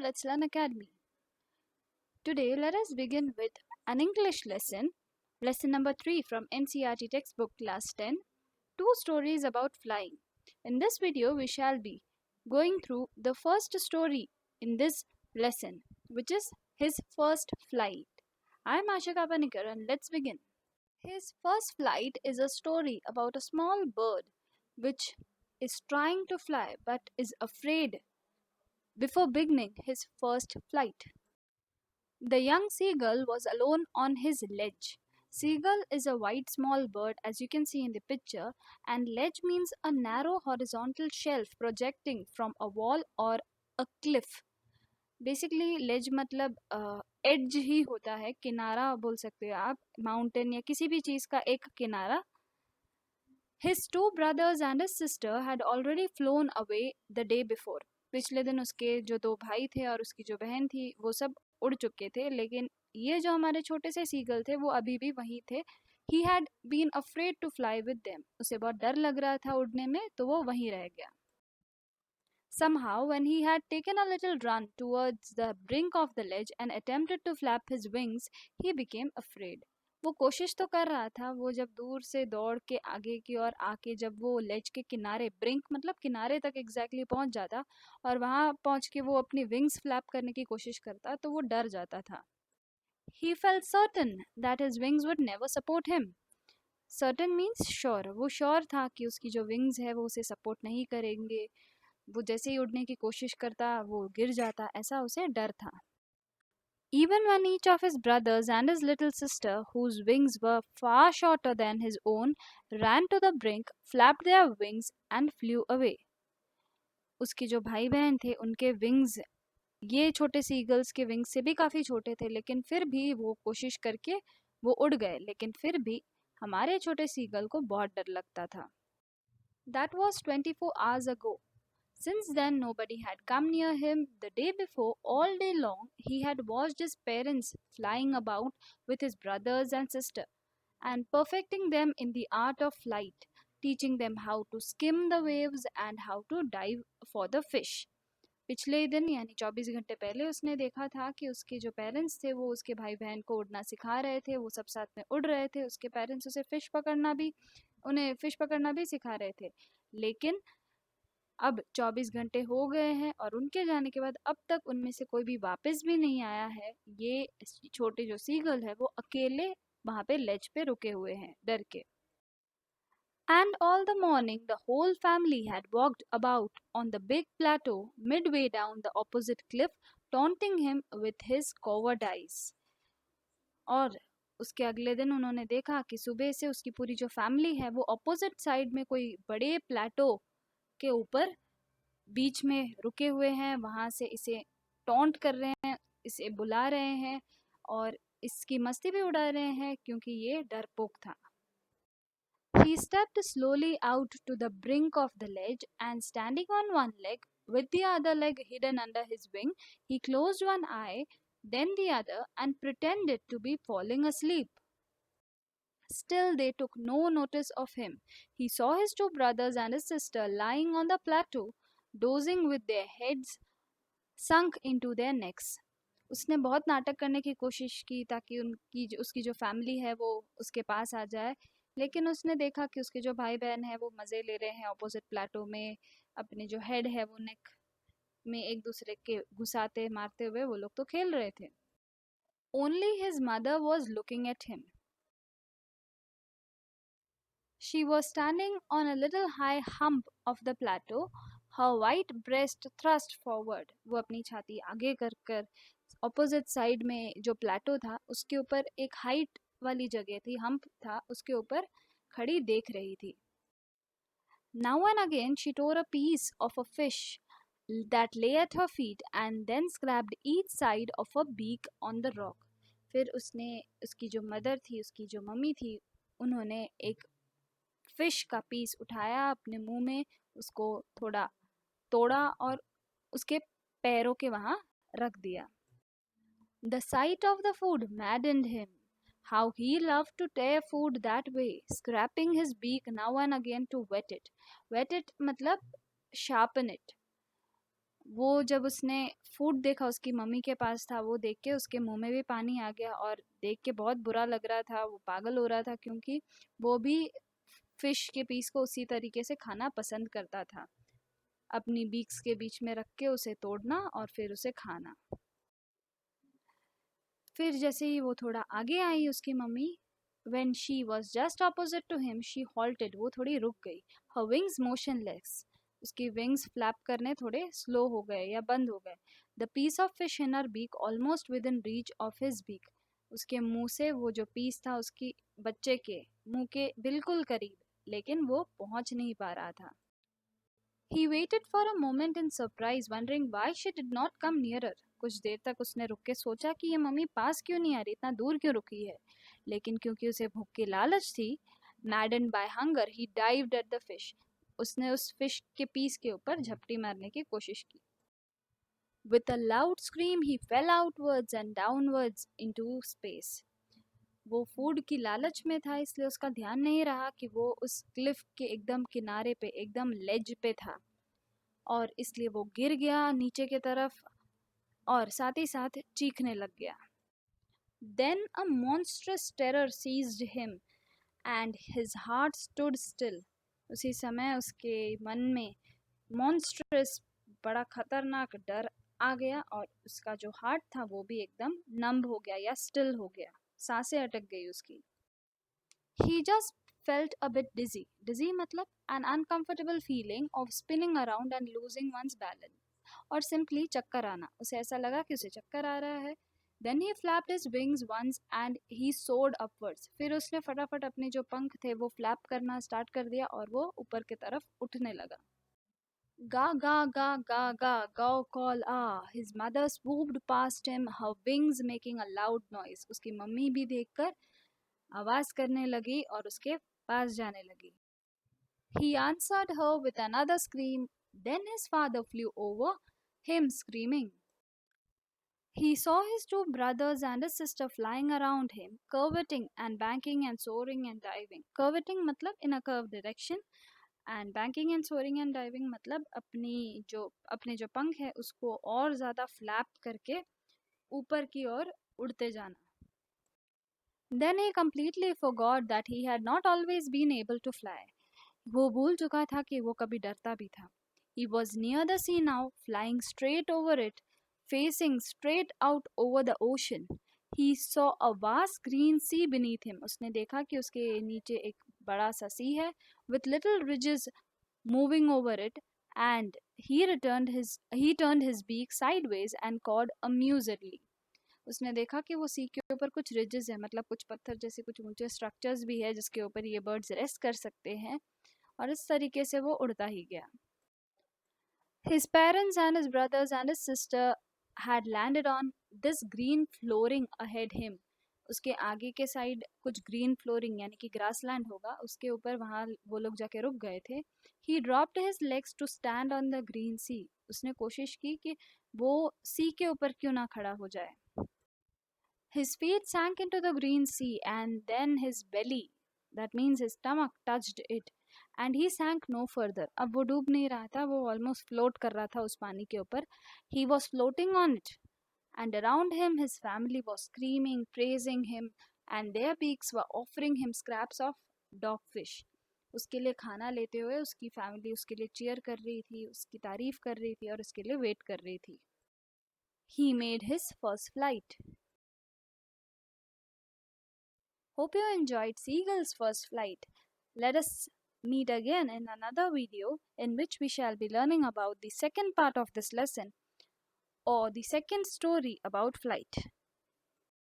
Let's Learn Academy. Today, let us begin with an English lesson, lesson number 3 from NCERT textbook class 10, two stories about flying. In this video, we shall be going through the first story in this lesson, which is his first flight. I am Asha Kapanikar and let's begin. His first flight is a story about a small bird which is trying to fly but is afraid before beginning his first flight. The young seagull was alone on his ledge. Seagull is a white small bird as you can see in the picture, and ledge means a narrow horizontal shelf projecting from a wall or a cliff. Basically ledge मतलब edge ही होता है, किनारा बोल सकते हो आप, mountain या किसी भी चीज का एक किनारा. His two brothers and his sister had already flown away the day before. पिछले दिन उसके जो दो भाई थे और उसकी जो बहन थी वो सब उड़ चुके थे, लेकिन ये जो हमारे छोटे से सीगल थे वो अभी भी वहीं थे. He had been afraid to fly with them. उसे बहुत डर लग रहा था उड़ने में, तो वो वहीं रह गया. Somehow, when he had taken a little run towards the brink of the ledge and attempted to flap his wings, he became afraid. वो कोशिश तो कर रहा था. वो जब दूर से दौड़ के आगे की ओर आके जब वो लेज के किनारे, ब्रिंक मतलब किनारे तक एग्जैक्टली पहुंच जाता और वहां पहुंच के वो अपनी विंग्स फ्लैप करने की कोशिश करता, तो वो डर जाता था. He felt certain that his wings would never support him. Certain means sure. वो sure था कि उसकी जो wings है वो उसे support नहीं करेंगे. वो जैसे ही उड़ने की कोशिश करता वो गिर जाता, ऐसा उसे डर था. Even when each of his brothers and his little sister, whose wings were far shorter than his own, ran to the brink, flapped their wings and flew away. उसके जो भाई बहन थे उनके विंग्स ये छोटे सी ईगल्स के विंग्स से भी काफ़ी छोटे थे, लेकिन फिर भी वो कोशिश करके वो उड़ गए. लेकिन फिर भी हमारे छोटे सी ईगल को बहुत डर लगता था. That was 24 hours ago. Since then, nobody had come near him. The day before, all day long, he had watched his parents flying about with his brothers and sister and perfecting them in the art of flight, teaching them how to skim the waves and how to dive for the fish. पिछले दिन यानी 24 घंटे पहले उसने देखा था कि उसके जो पेरेंट्स थे वो उसके भाई बहन को उड़ना सिखा रहे थे. वो सब साथ में उड़ रहे थे. उसके पेरेंट्स उसे उन्हें फिश पकड़ना भी सिखा रहे थे. लेकिन अब 24 घंटे हो गए हैं और उनके जाने के बाद अब तक उनमें से कोई भी वापस भी नहीं आया है. ये छोटे जो सीगल है वो अकेले वहां पे लेज पे रुके हुए हैं डर के. And all the morning the whole family had walked about on the big plateau midway down the opposite cliff, taunting him with his cowardice. और उसके अगले दिन उन्होंने देखा कि सुबह से उसकी पूरी जो फैमिली है वो अपोजिट साइड में कोई बड़े प्लेटो के ऊपर बीच में रुके हुए हैं. वहां से इसे टॉन्ट कर रहे हैं, इसे बुला रहे हैं और इसकी मस्ती भी उड़ा रहे हैं क्योंकि ये डरपोक था. He stepped slowly out to the brink of the ledge and standing on one leg with the other leg hidden under his wing, he closed one eye, then the other, and pretended to be falling asleep. Still, they took no notice of him. He saw his two brothers and his sister lying on the plateau, dozing with their heads sunk into their necks. उसने बहुत नाटक करने की कोशिश की ताकि उसकी जो फैमिली है वो उसके पास आ जाए, लेकिन उसने देखा कि उसके जो भाई बहन है वो मज़े ले रहे हैं ऑपोजिट प्लेटो में. अपने जो हेड है वो नेक में एक दूसरे के घुसाते मारते हुए वो लोग तो खेल रहे थे. Only his mother was looking at him. She was standing on a little high hump of the plateau, her white breast thrust forward. वो अपनी छाती आगे कर कर ऑपोजिट साइड में जो प्लेटो था उसके ऊपर एक हाइट वाली जगह थी, हम्प था, उसके ऊपर खड़ी देख रही थी. Now and again she tore a piece of a fish that lay at her feet and then scraped each side of a beak on the rock. फिर उसने उसकी जो मदर थी, उसकी जो मम्मी थी, उन्होंने एक फिश का पीस उठाया अपने मुंह में, उसको थोड़ा तोड़ा और उसके पैरों के वहां रख दिया. The sight of the food maddened him. How he loved to tear food that way, scraping his beak now and again to wet it. Wet it मतलब sharpen it. वो जब उसने फूड देखा उसकी मम्मी के पास था, वो देख के उसके मुंह में भी पानी आ गया और देख के बहुत बुरा लग रहा था, वो पागल हो रहा था क्योंकि वो भी फिश के पीस को उसी तरीके से खाना पसंद करता था, अपनी बीक्स के बीच में रख के उसे तोड़ना और फिर उसे खाना। फिर जैसे ही वो थोड़ा आगे आई उसकी mummy, when she was just opposite to him she halted, वो थोड़ी रुक गई, her wings motionless, उसकी विंग्स फ्लैप करने थोड़े स्लो हो गए या बंद हो गए, the piece of fish in her beak almost within reach of his beak, उसके मुंह से वो जो पीस था उसकी बच्चे के मुंह के बिल्कुल करीब, लेकिन वो पहुंच नहीं पा रहा था। He waited for a moment in surprise, wondering why she did not come nearer. कुछ देर तक उसने रुक के सोचा कि ये मम्मी पास क्यों नहीं आ रही, इतना दूर क्यों रुकी है, लेकिन क्योंकि उसे भूख की लालच थी, maddened by hunger, he dived at the fish. उसने उस फिश के पीस के ऊपर झपटी मारने की कोशिश की। With a loud scream, he fell outwards and downwards into space. वो फूड की लालच में था इसलिए उसका ध्यान नहीं रहा कि वो उस क्लिफ के एकदम किनारे पे, एकदम लेज पे था, और इसलिए वो गिर गया नीचे की तरफ और साथ ही साथ चीखने लग गया। Then a monstrous terror seized him and his heart stood still. उसी समय उसके मन में monstrous, बड़ा खतरनाक डर आ गया और उसका जो हार्ट था वो भी एकदम नंब हो गया या स्टिल हो गया, सांसें अटक गई उसकी। He just felt a bit dizzy. Dizzy मतलब an uncomfortable feeling of spinning around and losing one's balance. और simply चक्कर आना, उसे ऐसा लगा कि उसे चक्कर आ रहा है। Then he flapped his wings once and he soared upwards. फिर उसने फटाफट अपने जो पंख थे वो फ्लैप करना स्टार्ट कर दिया और वो ऊपर की तरफ उठने लगा। Ga ga ga ga ga, gaw call ah. His mother swooped past him, her wings making a loud noise. उसकी मम्मी भी देखकर आवाज करने लगी और उसके पास जाने लगी। He answered her with another scream. Then his father flew over him screaming. He saw his two brothers and his sister flying around him, curveting and banking and soaring and diving. Curveting मतलब in a curved direction, and banking and soaring and diving मतलब अपने जो पंख है उसको और ज़्यादा flap करके ऊपर की ओर उड़ते जाना। Then he completely forgot that he had not always been able to fly. वो भूल चुका था कि वो कभी डरता भी था। He was near the sea now, flying straight over it, facing straight out over the ocean. He saw a vast green sea beneath him. उसने देखा कि उसके नीचे एक बड़ा सा sea है, with little ridges moving over it, and he turned his beak sideways and cawed amusedly. उसने देखा कि वो सी के ऊपर कुछ रिजेस है, मतलब कुछ पत्थर जैसे कुछ ऊंचे स्ट्रक्चर्स भी है जिसके ऊपर ये बर्ड्स रेस्ट कर सकते हैं, और इस तरीके से वो उड़ता ही गया। His parents and his brothers and his sister had landed on this green flooring ahead him. उसके आगे के साइड कुछ ग्रीन फ्लोरिंग यानी कि ग्रासलैंड होगा, उसके ऊपर वहाँ वो लोग जाके रुक गए थे। He dropped his legs to stand on the green sea. उसने कोशिश की कि वो सी के ऊपर क्यों ना खड़ा हो जाए। His feet sank into the green sea and then his belly, that means his stomach, touched it and he sank no further. अब वो डूब नहीं रहा था, वो almost float कर रहा था उस पानी के ऊपर. He was floating on it and around him his family was screaming, praising him and their beaks were offering him scraps of dogfish. उसके लिए खाना लेते हुए उसकी फैमिली उसके लिए चीयर कर रही थी, उसकी तारीफ कर रही थी और उसके लिए वेट कर रही थी। He made his first flight. Hope you enjoyed Seagull's first flight. Let us meet again in another video in which we shall be learning about the second part of this lesson or the second story about flight.